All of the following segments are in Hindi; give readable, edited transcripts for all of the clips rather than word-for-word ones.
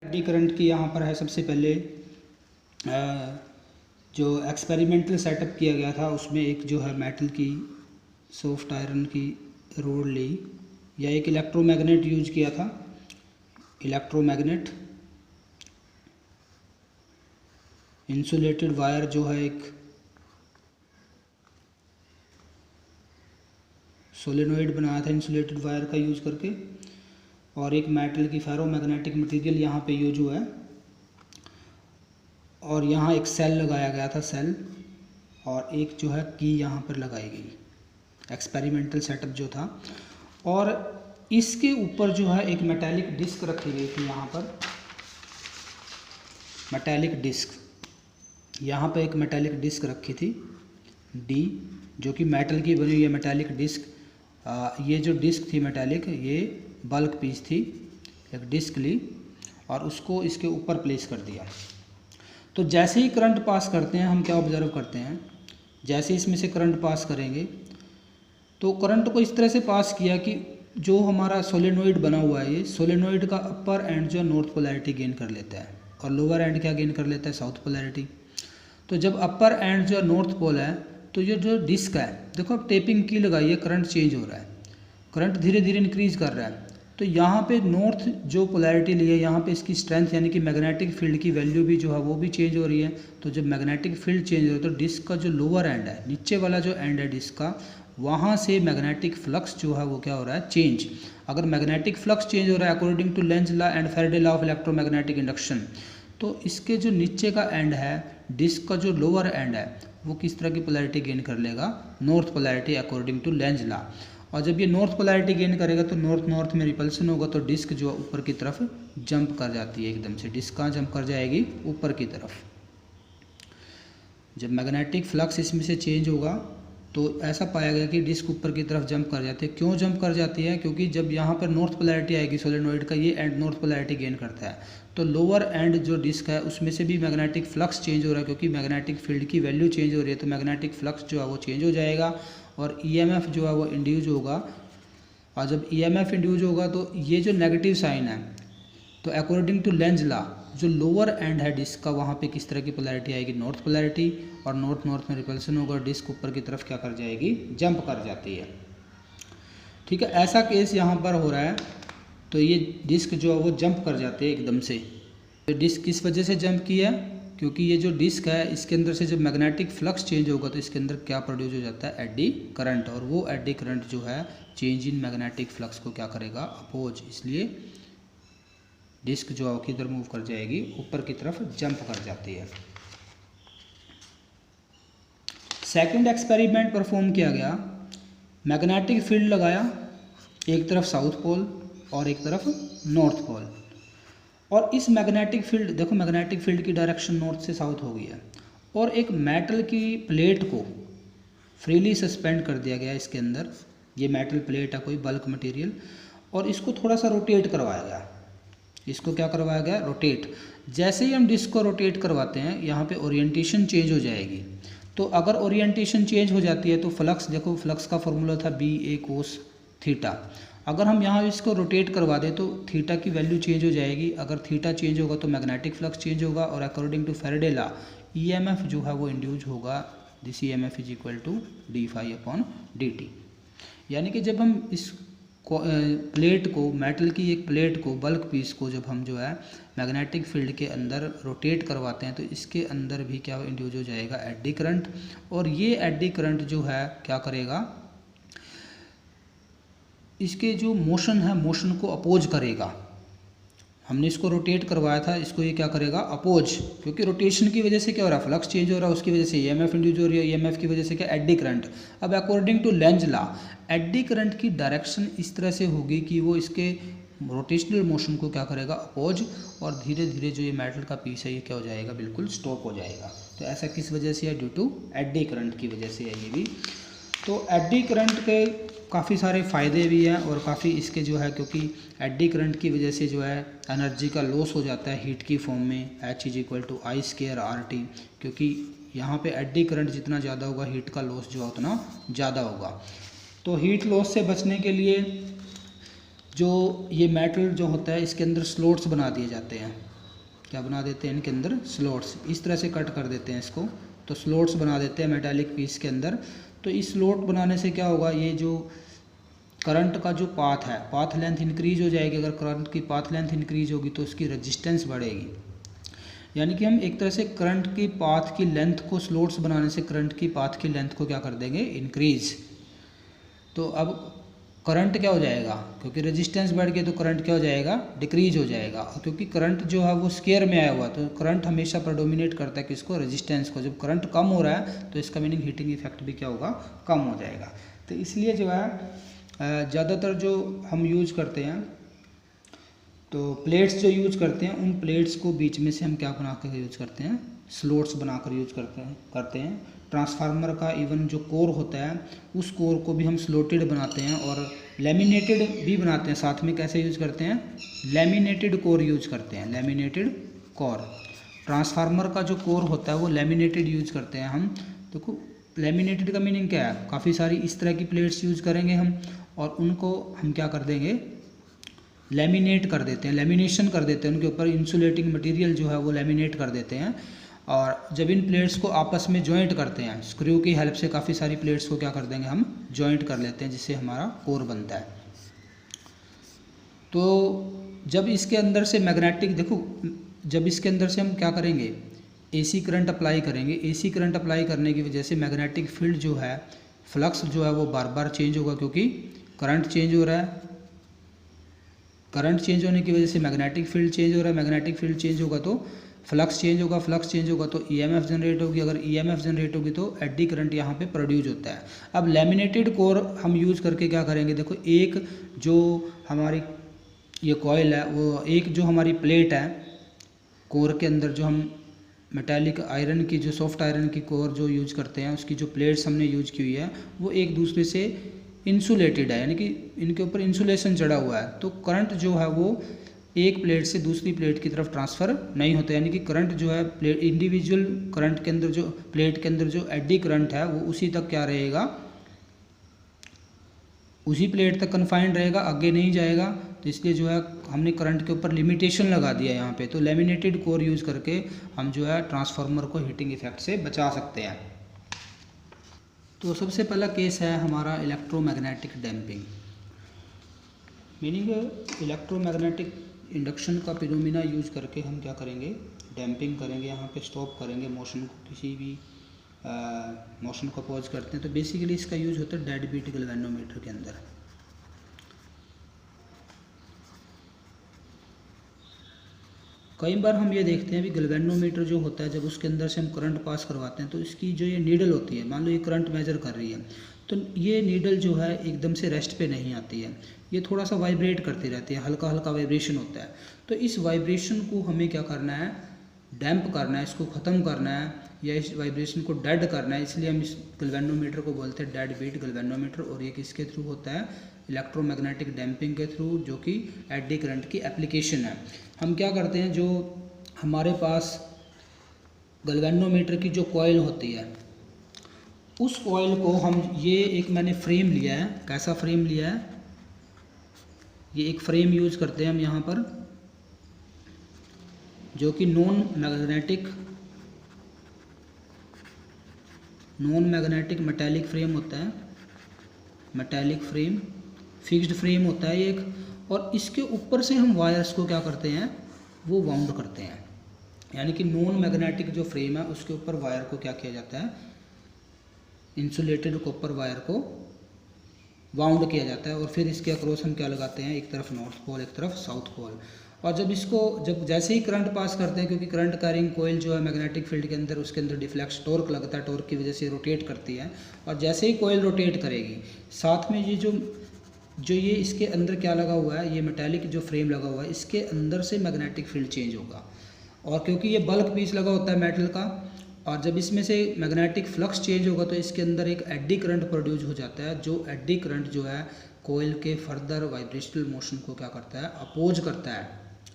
एडी करंट की यहाँ पर है सबसे पहले जो एक्सपेरिमेंटल सेटअप किया गया था उसमें एक जो है मेटल की सॉफ्ट आयरन की रोड ली या एक इलेक्ट्रोमैग्नेट यूज किया था। इलेक्ट्रोमैग्नेट इंसुलेटेड वायर जो है एक सोलेनोइड बनाया था इंसुलेटेड वायर का यूज करके, और एक मेटल की फेरोमैग्नेटिक मटेरियल यहाँ पे यूज हुआ है, और यहाँ एक सेल लगाया गया था सेल, और एक जो है की यहाँ पर लगाई गई एक्सपेरिमेंटल सेटअप जो था। और इसके ऊपर जो है एक मेटालिक डिस्क रखी गई थी। यहाँ पर मेटालिक डिस्क, यहाँ पर एक मेटालिक डिस्क रखी थी डी, जो कि मेटल की बनी हुई है मेटालिक डिस्क। ये जो डिस्क थी मेटालिक, ये बल्क पीस थी, एक डिस्क ली और उसको इसके ऊपर प्लेस कर दिया। तो जैसे ही करंट पास करते हैं हम क्या ऑब्जर्व करते हैं, जैसे इसमें से करंट पास करेंगे तो करंट को इस तरह से पास किया कि जो हमारा सोलेनोइड बना हुआ है, ये सोलेनोइड का अपर एंड जो नॉर्थ पोलैरिटी गेन कर लेता है और लोअर एंड क्या गेन कर लेता है, साउथ पोलैरिटी। तो जब अपर एंड जो नॉर्थ पोल है तो ये जो डिस्क है, देखो अब टेपिंग की लगाई है, करंट चेंज हो रहा है, करंट धीरे धीरे इंक्रीज कर रहा है। तो यहाँ पे नॉर्थ जो पोलैरिटी ली है, यहाँ पे इसकी स्ट्रेंथ यानी कि मैग्नेटिक फील्ड की वैल्यू भी जो है वो भी चेंज हो रही है। तो जब मैग्नेटिक फील्ड चेंज हो रही है तो डिस्क का जो लोअर एंड है, नीचे वाला जो एंड है डिस्क का, वहाँ से मैग्नेटिक फ्लक्स जो है वो क्या हो रहा है, चेंज। अगर मैग्नेटिक फ्लक्स चेंज हो रहा है according to Lenz law and Faraday law of electromagnetic induction, तो इसके जो नीचे का एंड है डिस्क का जो लोअर एंड है वो किस तरह की पोलैरिटी गेन कर लेगा, north polarity according to Lenz law. और जब ये नॉर्थ पोलैरिटी गेन करेगा तो नॉर्थ में रिपल्सन होगा, तो डिस्क जो ऊपर की तरफ जंप कर जाती है एकदम से। डिस्क कहाँ जंप कर जाएगी, ऊपर की तरफ। जब मैग्नेटिक फ्लक्स इसमें से चेंज होगा तो ऐसा पाया गया कि डिस्क ऊपर की तरफ जंप कर जाती है। क्यों जंप कर जाती है, क्योंकि जब यहाँ पर नॉर्थ पोलैरिटी आएगी सोलेनोइड का, ये एंड नॉर्थ पोलैरिटी गेन करता है, तो लोअर एंड जो डिस्क है उसमें से भी मैग्नेटिक फ्लक्स चेंज हो रहा है, क्योंकि मैग्नेटिक फील्ड की वैल्यू चेंज हो रही है, तो मैग्नेटिक फ्लक्स जो है वो चेंज हो जाएगा और ईएमएफ जो है वो इंड्यूज होगा। और जब ईएमएफ इंड्यूज होगा तो ये जो नेगेटिव साइन है, तो अकॉर्डिंग टू लेंज लॉ जो लोअर एंड है डिस्क का, वहाँ पे किस तरह की पोलैरिटी आएगी, नॉर्थ पोलैरिटी, और नॉर्थ में रिपल्सन होगा और डिस्क ऊपर की तरफ क्या कर जाएगी, जंप कर जाती है। ठीक है, ऐसा केस यहाँ पर हो रहा है। तो ये डिस्क जो है वो जंप कर जाते हैं एकदम से। तो डिस्क किस वजह से जंप किया, क्योंकि ये जो डिस्क है इसके अंदर से जब मैग्नेटिक फ्लक्स चेंज होगा तो इसके अंदर क्या प्रोड्यूस हो जाता है, एडी करंट, और वो एडी करंट जो है चेंज इन मैग्नेटिक फ्लक्स को क्या करेगा, अपोज। इसलिए डिस्क जो है किधर मूव कर जाएगी, ऊपर की तरफ जंप कर जाती है। सेकंड एक्सपेरिमेंट परफॉर्म किया गया, मैग्नेटिक फील्ड लगाया, एक तरफ साउथ पोल और एक तरफ नॉर्थ पोल, और इस मैग्नेटिक फील्ड, देखो मैग्नेटिक फील्ड की डायरेक्शन नॉर्थ से साउथ हो गई है, और एक मेटल की प्लेट को फ्रीली सस्पेंड कर दिया गया इसके अंदर। ये मेटल प्लेट है कोई बल्क मटेरियल, और इसको थोड़ा सा रोटेट करवाया गया। इसको क्या करवाया गया, रोटेट। जैसे ही हम डिस्क को रोटेट करवाते हैं यहाँ पे ओरिएंटेशन चेंज हो जाएगी। तो अगर ओरिएंटेशन चेंज हो जाती है तो फ्लक्स, देखो फ्लक्स का फॉर्मूला था बी ए कोस थीटा। अगर हम यहाँ इसको रोटेट करवा दें तो थीटा की वैल्यू चेंज हो जाएगी। अगर थीटा चेंज होगा तो मैग्नेटिक फ्लक्स चेंज होगा, और according to Faraday law EMF जो है वो इंड्यूज होगा। This EMF is equal to D phi upon D T. यानी कि जब हम इस प्लेट को, मेटल की एक प्लेट को, बल्क पीस को जब हम जो है मैग्नेटिक फील्ड के अंदर रोटेट करवाते हैं तो इसके अंदर भी क्या इंड्यूज हो जाएगा, एडी करंट। और ये एडी करंट जो है क्या करेगा, इसके जो मोशन है मोशन को अपोज करेगा। हमने इसको रोटेट करवाया था, इसको ये क्या करेगा, अपोज, क्योंकि रोटेशन की वजह से क्या हो रहा है, फ्लक्स चेंज हो रहा है, उसकी वजह से ईएमएफ इंड्यूस हो रही है, ईएमएफ की वजह से क्या, एडी करंट। अब according to Lenz law eddy current की डायरेक्शन इस तरह से होगी कि वो इसके रोटेशनल मोशन को क्या करेगा, अपोज, और धीरे धीरे जो ये मेटल का पीस है ये क्या हो जाएगा, बिल्कुल स्टॉप हो जाएगा। तो ऐसा किस वजह से है, ड्यू टू एडी करंट की वजह से है ये भी। तो एडी करंट के काफ़ी सारे फ़ायदे भी हैं और काफ़ी इसके जो है, क्योंकि एडी करंट की वजह से जो है एनर्जी का लॉस हो जाता है हीट की फॉर्म में, H is equal to I square R T, क्योंकि यहाँ पे एडी करंट जितना ज़्यादा होगा हीट का लॉस जो है उतना ज़्यादा होगा। तो हीट लॉस से बचने के लिए जो ये मेटल जो होता है इसके अंदर स्लॉट्स बना दिए जाते हैं। क्या बना देते हैं, इनके अंदर स्लॉट्स, इस तरह से कट कर देते हैं इसको, तो स्लॉट्स बना देते हैं मेटालिक पीस के अंदर। तो इस स्लॉट बनाने से क्या होगा, ये जो करंट का जो पाथ है, पाथ लेंथ इंक्रीज हो जाएगी। अगर करंट की पाथ लेंथ इंक्रीज होगी तो उसकी रेजिस्टेंस बढ़ेगी। यानी कि हम एक तरह से करंट की पाथ की लेंथ को, स्लॉट्स बनाने से करंट की पाथ की लेंथ को क्या कर देंगे, इंक्रीज। तो अब करंट क्या हो जाएगा, क्योंकि रेजिस्टेंस बढ़ गई तो करंट क्या हो जाएगा, डिक्रीज हो जाएगा। और क्योंकि करंट जो है वो स्क्वायर में आया हुआ, तो करंट हमेशा प्रेडोमिनेट करता है किसको, रेजिस्टेंस को। जब करंट कम हो रहा है तो इसका मीनिंग हीटिंग इफेक्ट भी क्या होगा, कम हो जाएगा। तो इसलिए जो है ज़्यादातर जो हम यूज करते हैं, तो प्लेट्स जो यूज करते हैं, उन प्लेट्स को बीच में से हम क्या बना कर यूज करते हैं, स्लॉट्स बनाकर यूज करते हैं। ट्रांसफार्मर का इवन जो कोर होता है, उस कोर को भी हम स्लोटेड बनाते हैं और लेमिनेटेड भी बनाते हैं साथ में। कैसे यूज करते हैं, लेमिनेटेड कोर यूज करते हैं, लेमिनेटेड कोर। ट्रांसफार्मर का जो कोर होता है वो लेमिनेटेड यूज करते हैं हम। देखो लेमिनेटेड का मीनिंग क्या है, काफ़ी सारी इस तरह की प्लेट्स यूज करेंगे हम, और उनको हम क्या कर देंगे, लेमिनेट कर देते हैं, लेमिनेशन कर देते हैं, उनके ऊपर इंसुलेटिंग मटेरियल जो है वो लेमिनेट कर देते हैं। और जब इन प्लेट्स को आपस में जॉइंट करते हैं, स्क्रू की हेल्प से काफ़ी सारी प्लेट्स को क्या कर देंगे, हम जॉइंट कर लेते हैं, जिससे हमारा कोर बनता है। तो जब इसके अंदर से मैग्नेटिक, देखो जब इसके अंदर से हम क्या करेंगे, एसी करंट अप्लाई करेंगे। एसी करंट अप्लाई करने की वजह से मैग्नेटिक फील्ड जो है, फ्लक्स जो है वो बार बार चेंज होगा, क्योंकि करंट चेंज हो रहा है। करंट चेंज होने की वजह से मैग्नेटिक फील्ड चेंज हो रहा है। मैग्नेटिक फील्ड चेंज होगा तो फ्लक्स चेंज होगा, फ्लक्स चेंज होगा तो ईएमएफ जनरेट होगी। अगर ईएमएफ जनरेट होगी तो एडी करंट यहाँ पे प्रोड्यूस होता है। अब लेमिनेटेड कोर हम यूज़ करके क्या करेंगे, देखो एक जो हमारी ये कॉइल है, वो एक जो हमारी प्लेट है कोर के अंदर, जो हम मेटालिक आयरन की, जो सॉफ्ट आयरन की कोर जो यूज करते हैं, उसकी जो प्लेट्स हमने यूज की हुई है वो एक दूसरे से इंसुलेटेड है, यानी कि इनके ऊपर इंसुलेशन चढ़ा हुआ है। तो करंट जो है वो एक प्लेट से दूसरी प्लेट की तरफ ट्रांसफ़र नहीं होता, यानी कि करंट जो है प्लेट, इंडिविजुअल करंट के अंदर, जो प्लेट के अंदर जो एडी करंट है वो उसी तक क्या रहेगा, उसी प्लेट तक कन्फाइंड रहेगा, आगे नहीं जाएगा। तो इसलिए जो है हमने करंट के ऊपर लिमिटेशन लगा दिया यहाँ पे। तो लेमिनेटेड कोर यूज़ करके हम जो है ट्रांसफार्मर को हीटिंग इफेक्ट से बचा सकते हैं। तो सबसे पहला केस है हमारा electromagnetic damping. Meaning electromagnetic induction का फिनोमेना यूज करके हम क्या करेंगे, डैम्पिंग करेंगे, यहाँ पे स्टॉप करेंगे मोशन को, किसी भी मोशन को पॉज करते हैं। तो बेसिकली इसका यूज होता है डेड बीट गैल्वेनोमीटर के अंदर। कई बार हम ये देखते हैं भी गैल्वेनोमीटर जो होता है, जब उसके अंदर से हम करंट पास करवाते हैं तो इसकी जो ये नीडल होती है, मान लो ये करंट मेजर कर रही है, तो ये नीडल जो है एकदम से रेस्ट पे नहीं आती है, ये थोड़ा सा वाइब्रेट करती रहती है, हल्का हल्का वाइब्रेशन होता है। तो इस वाइब्रेशन को हमें क्या करना है, डैम्प करना है, इसको ख़त्म करना है, या इस वाइब्रेशन को डेड करना है। इसलिए हम इस गैल्वेनोमीटर को बोलते हैं डेड बीट गैल्वेनोमीटर। और ये किसके थ्रू होता है, इलेक्ट्रोमैग्नेटिक डैम्पिंग के थ्रू, जो कि एडी करंट की एप्लीकेशन है। हम क्या करते हैं, जो हमारे पास गैल्वेनोमीटर की जो कॉइल होती है, उस कॉइल को हम, ये एक मैंने फ्रेम लिया है, कैसा फ्रेम लिया है, ये एक फ्रेम यूज करते हैं हम यहाँ पर, जो कि नॉन मैग्नेटिक मेटालिक फ्रेम होता है, मेटालिक फ्रेम, फिक्स्ड फ्रेम होता है एक। और इसके ऊपर से हम वायर्स को क्या करते हैं, वो वाउंड करते हैं, यानी कि नॉन मैग्नेटिक जो फ्रेम है उसके ऊपर वायर को क्या किया जाता है, इंसुलेटेड कॉपर वायर को वाउंड किया जाता है। और फिर इसके अक्रॉस हम क्या लगाते हैं, एक तरफ नॉर्थ पोल, एक तरफ साउथ पोल। और जब जैसे ही करंट पास करते हैं, क्योंकि करंट कैरिंग कोयल जो है मैग्नेटिक फील्ड के अंदर, उसके अंदर डिफ्लेक्स टॉर्क लगता है, टॉर्क की वजह से रोटेट करती है। और जैसे ही कोयल रोटेट करेगी, साथ में ये जो ये इसके अंदर क्या लगा हुआ है, ये मेटालिक जो फ्रेम लगा हुआ है, इसके अंदर से मैग्नेटिक फील्ड चेंज होगा। और क्योंकि ये बल्क पीस लगा होता है मेटल का, और जब इसमें से मैग्नेटिक फ्लक्स चेंज होगा तो इसके अंदर एक एडी करंट प्रोड्यूस हो जाता है, जो एडी करंट जो है कोयल के फर्दर वाइब्रेशनल मोशन को क्या करता है, अपोज करता है।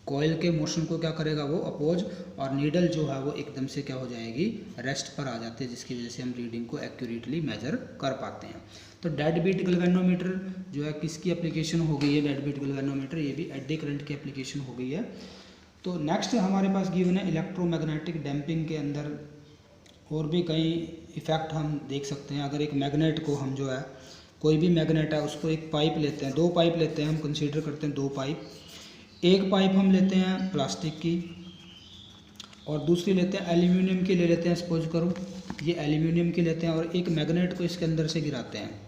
कोयल के मोशन को क्या करेगा, वो अपोज, और नीडल जो है वो एकदम से क्या हो जाएगी, रेस्ट पर आ जाती है, जिसकी वजह से हम रीडिंग को एक्यूरेटली मेजर कर पाते हैं। तो डेड बीट गैल्वेनोमीटर जो है किसकी एप्लीकेशन हो गई है, डेड बीट गैल्वेनोमीटर, ये भी एडी करंट की एप्लीकेशन हो गई है। तो नेक्स्ट हमारे पास गिवन है इलेक्ट्रोमैग्नेटिक डैम्पिंग के अंदर और भी कई इफ़ेक्ट हम देख सकते हैं। अगर एक मैग्नेट को हम जो है, कोई भी मैग्नेट है उसको एक पाइप लेते हैं, 2 पाइप लेते हैं, हम कंसीडर करते हैं 2 पाइप। एक पाइप हम लेते हैं प्लास्टिक की और दूसरी लेते हैं एल्यूमिनियम की ले लेते हैं, सपोज करो ये एल्यूमिनियम की लेते हैं और एक मैग्नेट को इसके अंदर से गिराते हैं।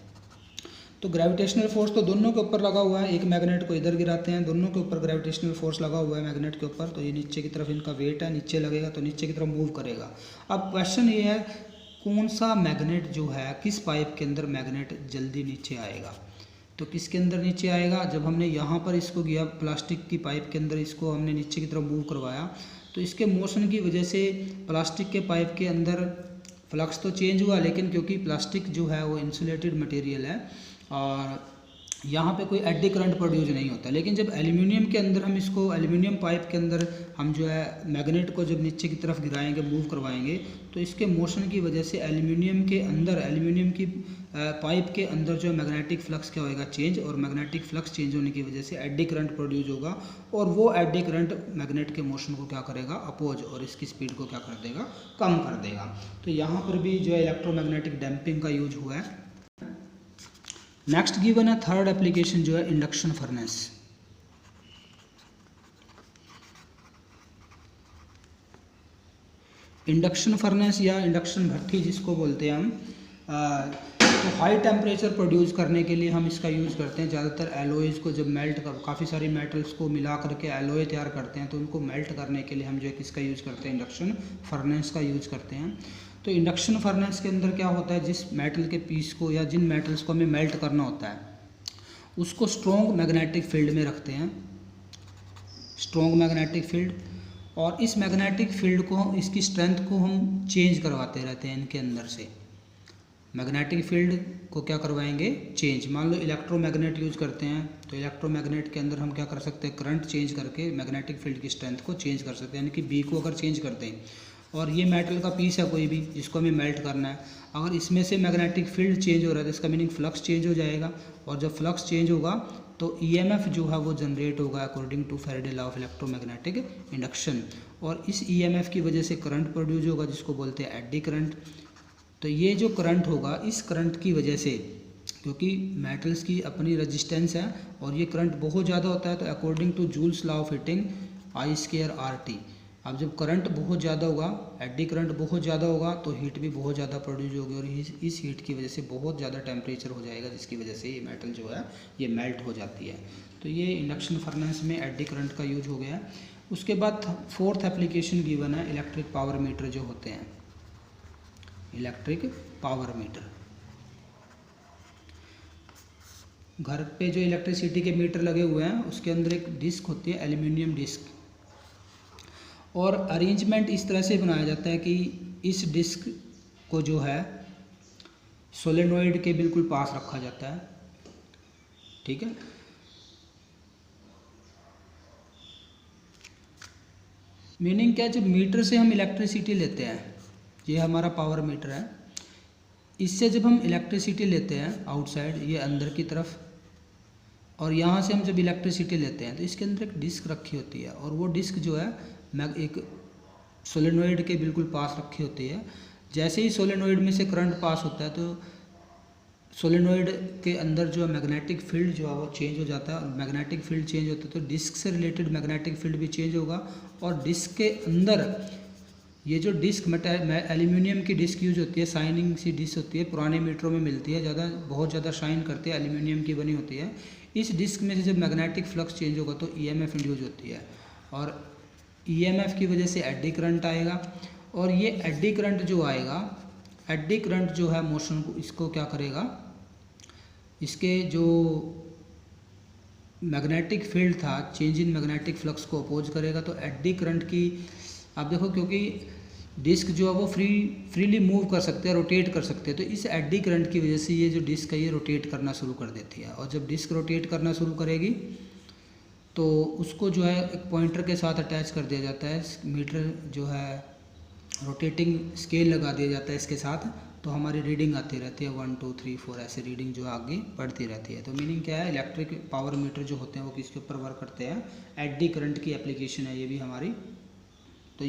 तो ग्रेविटेशनल फोर्स तो दोनों के ऊपर लगा हुआ है, एक मैग्नेट को इधर गिराते हैं, दोनों के ऊपर ग्रेविटेशनल फोर्स लगा हुआ है मैग्नेट के ऊपर, तो ये नीचे की तरफ इनका वेट है, नीचे लगेगा तो नीचे की तरफ मूव करेगा। अब क्वेश्चन ये है कौन सा मैग्नेट जो है, किस पाइप के अंदर मैग्नेट जल्दी नीचे आएगा। तो किसके अंदर नीचे आएगा, जब हमने यहाँ पर इसको किया प्लास्टिक की पाइप के अंदर, इसको हमने नीचे की तरफ मूव करवाया तो इसके मोशन की वजह से प्लास्टिक के पाइप के अंदर फ्लक्स तो चेंज हुआ, लेकिन क्योंकि प्लास्टिक जो है वो इंसुलेटेड मटेरियल है और यहाँ पे कोई एडी करंट प्रोड्यूस नहीं होता। लेकिन जब एल्यूमिनियम के अंदर हम इसको, एल्यूमिनियम पाइप के अंदर हम जो है मैग्नेट को जब नीचे की तरफ गिराएंगे, मूव करवाएंगे, तो इसके मोशन की वजह से एल्यूमिनियम के अंदर, एल्यूमिनियम की पाइप के अंदर जो मैग्नेटिक फ्लक्स क्या होएगा, चेंज, और मैग्नेटिक फ्लक्स चेंज होने की वजह से एडी करंट प्रोड्यूस होगा और वो एडी करंट मैग्नेट के मोशन को क्या करेगा, अपोज, और इसकी स्पीड को क्या कर देगा, कम कर देगा। तो यहाँ पर भी जो है इलेक्ट्रोमैग्नेटिक डैम्पिंग का यूज हुआ है। नेक्स्ट गिवन है थर्ड एप्लीकेशन जो है इंडक्शन फर्नेस। इंडक्शन फर्नेस या इंडक्शन भट्ठी जिसको बोलते हैं हम, तो हाई टेम्परेचर प्रोड्यूस करने के लिए हम इसका यूज़ करते हैं। ज़्यादातर एलोइज को जब मेल्ट कर, काफ़ी सारी मेटल्स को मिला करके एलोय तैयार करते हैं, तो उनको मेल्ट करने के लिए हम जो है किसका यूज़ करते हैं, इंडक्शन फर्नेस का यूज़ करते हैं। तो इंडक्शन फर्नेस के अंदर क्या होता है, जिस मेटल के पीस को या जिन मेटल्स को हमें मेल्ट करना होता है उसको स्ट्रॉन्ग मैग्नेटिक फील्ड में रखते हैं, स्ट्रॉन्ग मैग्नेटिक फील्ड, और इस मैग्नेटिक फील्ड को, इसकी स्ट्रेंथ को हम चेंज करवाते रहते हैं इनके अंदर से। मैग्नेटिक फील्ड को क्या करवाएंगे, चेंज। मान लो इलेक्ट्रोमैग्नेट यूज करते हैं, तो इलेक्ट्रोमैग्नेट के अंदर हम क्या कर सकते हैं, करंट चेंज करके मैग्नेटिक फील्ड की स्ट्रेंथ को चेंज कर सकते हैं, यानी कि बी को अगर चेंज करते हैं, और ये मेटल का पीस है कोई भी जिसको हमें मेल्ट करना है, अगर इसमें से मैग्नेटिक फील्ड चेंज हो रहा है तो इसका मीनिंग फ्लक्स चेंज हो जाएगा, और जब फ्लक्स चेंज होगा तो ईएमएफ जो है वो जनरेट होगा according to Faraday law of electromagnetic induction, और इस ईएमएफ की वजह से करंट प्रोड्यूस होगा जिसको बोलते हैं एडी करंट। तो ये जो करंट होगा, इस करंट की वजह से, क्योंकि मेटल्स की अपनी रेजिस्टेंस है और ये करंट बहुत ज़्यादा होता है, तो according to Joule's law of heating I²RT, अब जब करंट बहुत ज़्यादा होगा, एडी करंट बहुत ज़्यादा होगा, तो हीट भी बहुत ज़्यादा प्रोड्यूस होगी, और इस हीट की वजह से बहुत ज़्यादा टेम्परेचर हो जाएगा, जिसकी वजह से ये मेटल जो है ये मेल्ट हो जाती है। तो ये इंडक्शन फर्नेस में एडी करंट का यूज हो गया। उसके बाद फोर्थ एप्लीकेशन गिवन है इलेक्ट्रिक पावर मीटर जो होते हैं, इलेक्ट्रिक पावर मीटर। घर पे जो इलेक्ट्रिसिटी के मीटर लगे हुए हैं उसके अंदर एक डिस्क होती है, एल्यूमिनियम डिस्क, और अरेंजमेंट इस तरह से बनाया जाता है कि इस डिस्क को जो है सोलेनॉइड के बिल्कुल पास रखा जाता है, ठीक है। मीनिंग क्या है, जब मीटर से हम इलेक्ट्रिसिटी लेते हैं, ये हमारा पावर मीटर है, इससे जब हम इलेक्ट्रिसिटी लेते हैं आउटसाइड, ये अंदर की तरफ, और यहाँ से हम जब इलेक्ट्रिसिटी लेते हैं तो इसके अंदर एक डिस्क रखी होती है, और वो डिस्क जो है एक सोलेनॉइड के बिल्कुल पास रखी होती है। जैसे ही सोलेनॉइड में से करंट पास होता है तो सोलेनॉइड के अंदर जो है मैग्नेटिक फील्ड जो है वो चेंज हो जाता है, और मैग्नेटिक फील्ड चेंज होता है तो डिस्क से रिलेटेड मैग्नेटिक फील्ड भी चेंज होगा, और डिस्क के अंदर ये जो डिस्क एल्यूमिनियम की डिस्क यूज होती है, शाइनिंग सी डिस्क होती है, पुराने मीटरों में मिलती है, बहुत ज़्यादा शाइन करती है, एल्यूमिनियम की बनी होती है। इस डिस्क में से जब मैग्नेटिक फ्लक्स चेंज होगा तो ईएमएफ इंड्यूस होती है, और ईएमएफ की वजह से एडी करंट आएगा, और ये एडी करंट जो आएगा, एडी करंट जो है मोशन को, इसको क्या करेगा, इसके जो मैग्नेटिक फील्ड था, चेंज इन मैग्नेटिक फ्लक्स को अपोज करेगा। तो एडी करंट की, आप देखो, क्योंकि डिस्क जो है वो फ्रीली मूव कर सकते हैं, रोटेट कर सकते हैं, तो इस एडी करंट की वजह से ये जो डिस्क है ये रोटेट करना शुरू कर देती है, और जब डिस्क रोटेट करना शुरू करेगी तो उसको जो है एक पॉइंटर के साथ अटैच कर दिया जाता है, मीटर जो है रोटेटिंग स्केल लगा दिया जाता है इसके साथ, तो हमारी रीडिंग आती रहती है 1 2 3 4 ऐसे रीडिंग जो आगे बढ़ती रहती है। तो मीनिंग क्या है, इलेक्ट्रिक पावर मीटर जो होते हैं वो किसके ऊपर वर्क करते हैं, एडी करंट की एप्लीकेशन है ये भी हमारी